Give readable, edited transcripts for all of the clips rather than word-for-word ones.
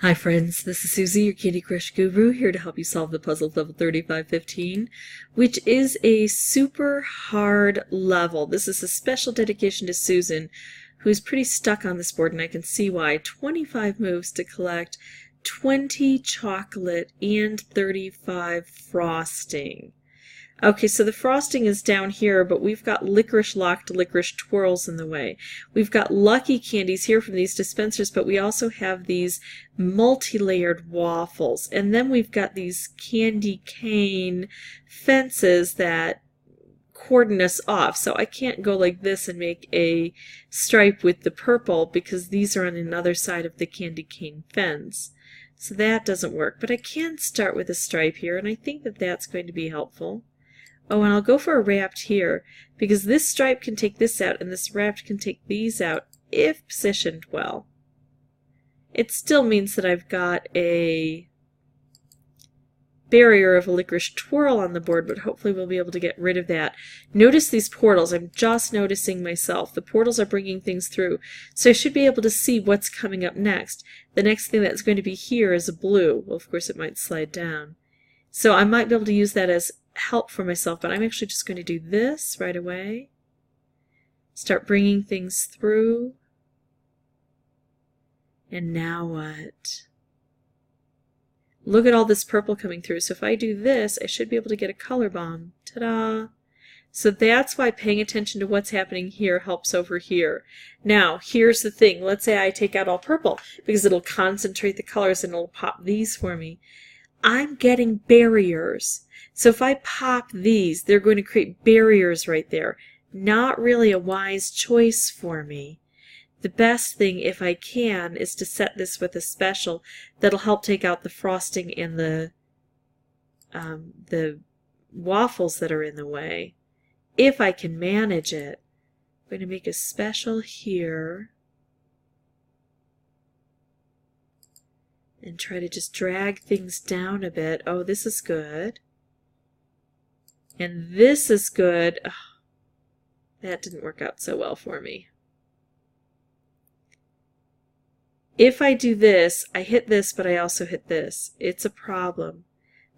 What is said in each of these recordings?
Hi friends, this is Susie, your Candy Crush Guru, here to help you solve the puzzle of level 3515, which is a super hard level. This is a special dedication to Susan, who's pretty stuck on this board, and I can see why. 25 moves to collect 20 chocolate and 35 frosting. Okay, so the frosting is down here, but we've got licorice locked licorice twirls in the way. We've got lucky candies here from these dispensers, but we also have these multi-layered waffles. And then we've got these candy cane fences that cordon us off. So I can't go like this and make a stripe with the purple because these are on another side of the candy cane fence. So that doesn't work. But I can start with a stripe here, and I think that that's going to be helpful. Oh, and I'll go for a wrapped here, because this stripe can take this out, and this wrapped can take these out, if positioned well. It still means that I've got a barrier of a licorice twirl on the board, but hopefully we'll be able to get rid of that. Notice these portals. I'm just noticing myself. The portals are bringing things through, so I should be able to see what's coming up next. The next thing that's going to be here is a blue. Well, of course it might slide down. So I might be able to use that as help for myself, but I'm actually just going to do this right away. Start bringing things through. And now what? Look at all this purple coming through. So if I do this, I should be able to get a color bomb. Ta-da! So that's why paying attention to what's happening here helps over here. Now, here's the thing. Let's say I take out all purple, because it'll concentrate the colors and it'll pop these for me. I'm getting barriers. So if I pop these, they're going to create barriers right there. Not really a wise choice for me. The best thing, if I can, is to set this with a special that'll help take out the frosting and the waffles that are in the way. If I can manage it. I'm going to make a special here. And try to just drag things down a bit. Oh, this is good. And this is good. Oh, that didn't work out so well for me. If I do this, I hit this, but I also hit this. It's a problem.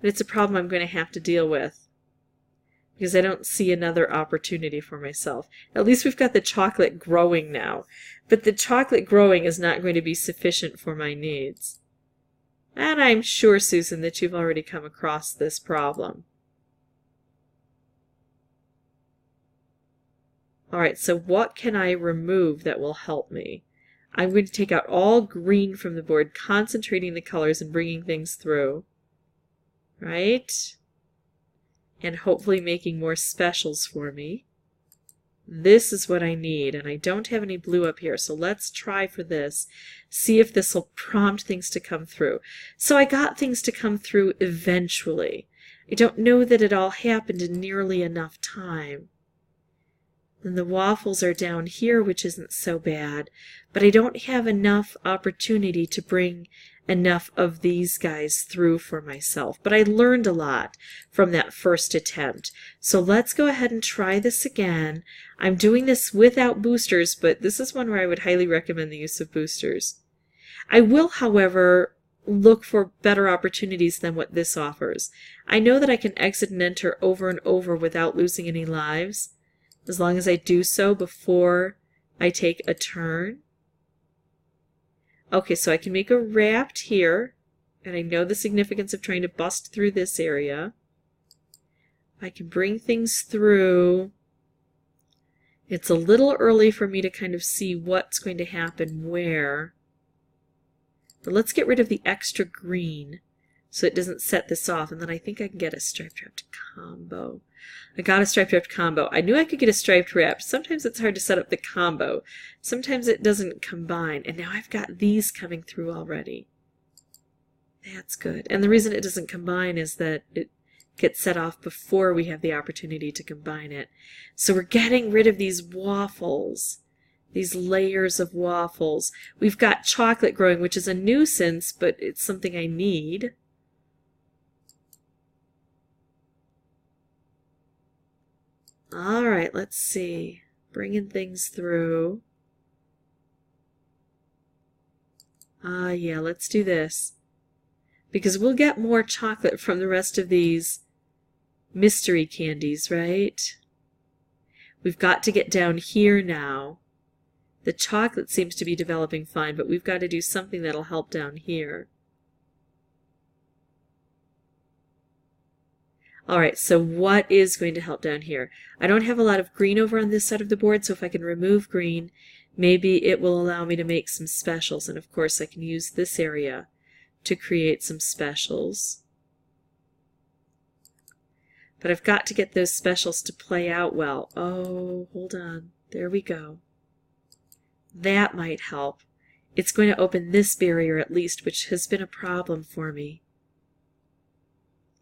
But it's a problem I'm going to have to deal with, because I don't see another opportunity for myself. At least we've got the chocolate growing now. But the chocolate growing is not going to be sufficient for my needs. And I'm sure, Susan, that you've already come across this problem. Alright, so what can I remove that will help me? I'm going to take out all green from the board, concentrating the colors and bringing things through. Right? And hopefully making more specials for me. This is what I need, and I don't have any blue up here, so let's try for this. See if this will prompt things to come through. So I got things to come through eventually. I don't know that it all happened in nearly enough time. And the waffles are down here, which isn't so bad, but I don't have enough opportunity to bring enough of these guys through for myself. But I learned a lot from that first attempt. So let's go ahead and try this again. I'm doing this without boosters, but this is one where I would highly recommend the use of boosters. I will, however, look for better opportunities than what this offers. I know that I can exit and enter over and over without losing any lives, as long as I do so before I take a turn. Okay, so I can make a wrapped here, and I know the significance of trying to bust through this area. I can bring things through. It's a little early for me to kind of see what's going to happen where. But let's get rid of the extra green so it doesn't set this off, and then I think I can get a striped wrapped combo. I got a striped wrapped combo. I knew I could get a striped wrapped. Sometimes it's hard to set up the combo. Sometimes it doesn't combine. And now I've got these coming through already. That's good. And the reason it doesn't combine is that it gets set off before we have the opportunity to combine it. So we're getting rid of these waffles. These layers of waffles. We've got chocolate growing, which is a nuisance, but it's something I need. Alright, let's see. Bringing things through. Yeah, let's do this. Because we'll get more chocolate from the rest of these mystery candies, right? We've got to get down here now. The chocolate seems to be developing fine, but we've got to do something that'll help down here. Alright, so what is going to help down here? I don't have a lot of green over on this side of the board, so if I can remove green, maybe it will allow me to make some specials. And of course I can use this area to create some specials. But I've got to get those specials to play out well. Oh, hold on. There we go. That might help. It's going to open this barrier at least, which has been a problem for me.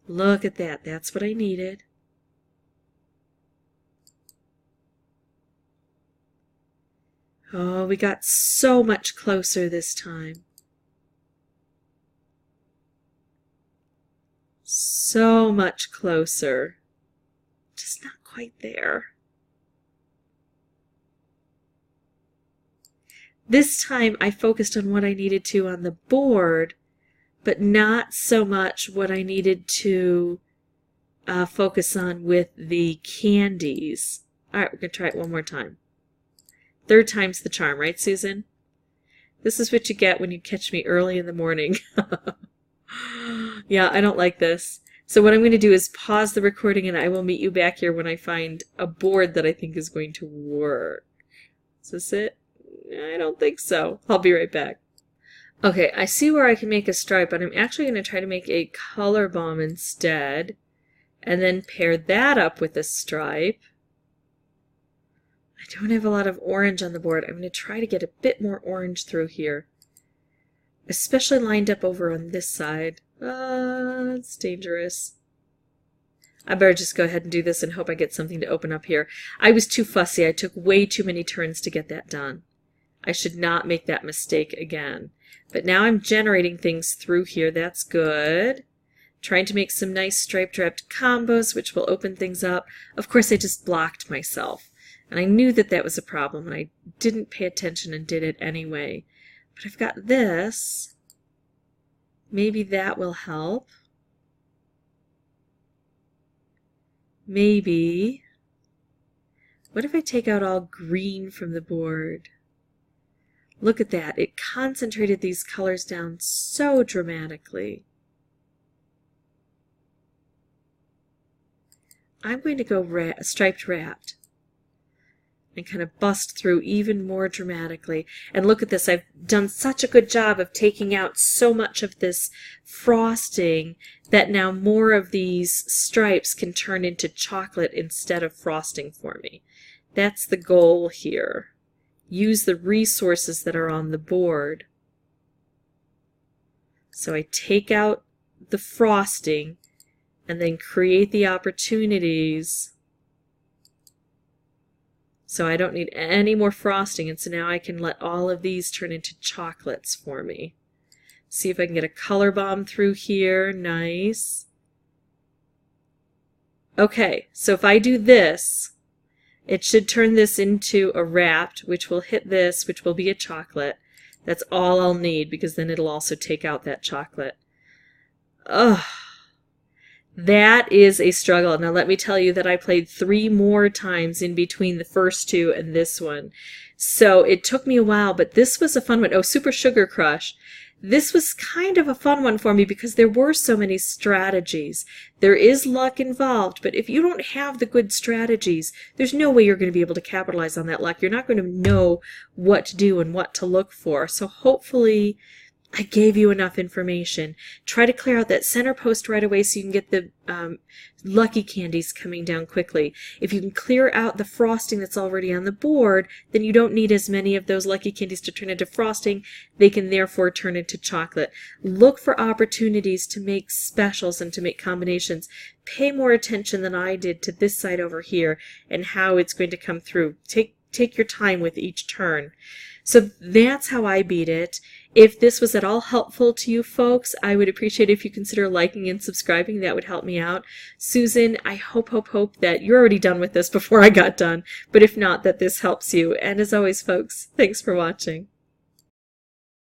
Look at that. That's what I needed. Oh, we got so much closer this time. So much closer. Just not quite there. This time I focused on what I needed to on the board, but not so much what I needed to focus on with the candies. Alright, we're going to try it one more time. Third time's the charm, right, Susan? This is what you get when you catch me early in the morning. Yeah, I don't like this. So what I'm going to do is pause the recording and I will meet you back here when I find a board that I think is going to work. Is this it? I don't think so. I'll be right back. Okay, I see where I can make a stripe, but I'm actually going to try to make a color bomb instead, and then pair that up with a stripe. I don't have a lot of orange on the board. I'm going to try to get a bit more orange through here, especially lined up over on this side. It's dangerous. I better just go ahead and do this and hope I get something to open up here. I was too fussy. I took way too many turns to get that done. I should not make that mistake again. But now I'm generating things through here. That's good. Trying to make some nice striped wrapped combos, which will open things up. Of course, I just blocked myself. And I knew that that was a problem, and I didn't pay attention and did it anyway. But I've got this. Maybe that will help. Maybe. What if I take out all green from the board? Look at that. It concentrated these colors down so dramatically. I'm going to go striped wrapped and kind of bust through even more dramatically. And look at this. I've done such a good job of taking out so much of this frosting that now more of these stripes can turn into chocolate instead of frosting for me. That's the goal here. Use the resources that are on the board. So I take out the frosting and then create the opportunities. So I don't need any more frosting, and so now I can let all of these turn into chocolates for me. See if I can get a color bomb through here. Nice. Okay, so if I do this, it should turn this into a wrapped, which will hit this, which will be a chocolate. That's all I'll need, because then it'll also take out that chocolate. Ugh. That is a struggle. Now let me tell you that I played 3 more times in between the first 2 and this one. So it took me a while, but this was a fun one. Oh, Super Sugar Crush. This was kind of a fun one for me because there were so many strategies. There is luck involved, but if you don't have the good strategies, there's no way you're going to be able to capitalize on that luck. You're not going to know what to do and what to look for. So hopefully I gave you enough information. Try to clear out that center post right away so you can get the lucky candies coming down quickly. If you can clear out the frosting that's already on the board, then you don't need as many of those lucky candies to turn into frosting. They can therefore turn into chocolate. Look for opportunities to make specials and to make combinations. Pay more attention than I did to this side over here and how it's going to come through. Take your time with each turn. So that's how I beat it. If this was at all helpful to you folks, I would appreciate if you consider liking and subscribing. That would help me out. Susan, I hope that you're already done with this before I got done. But if not, that this helps you. And as always, folks, thanks for watching.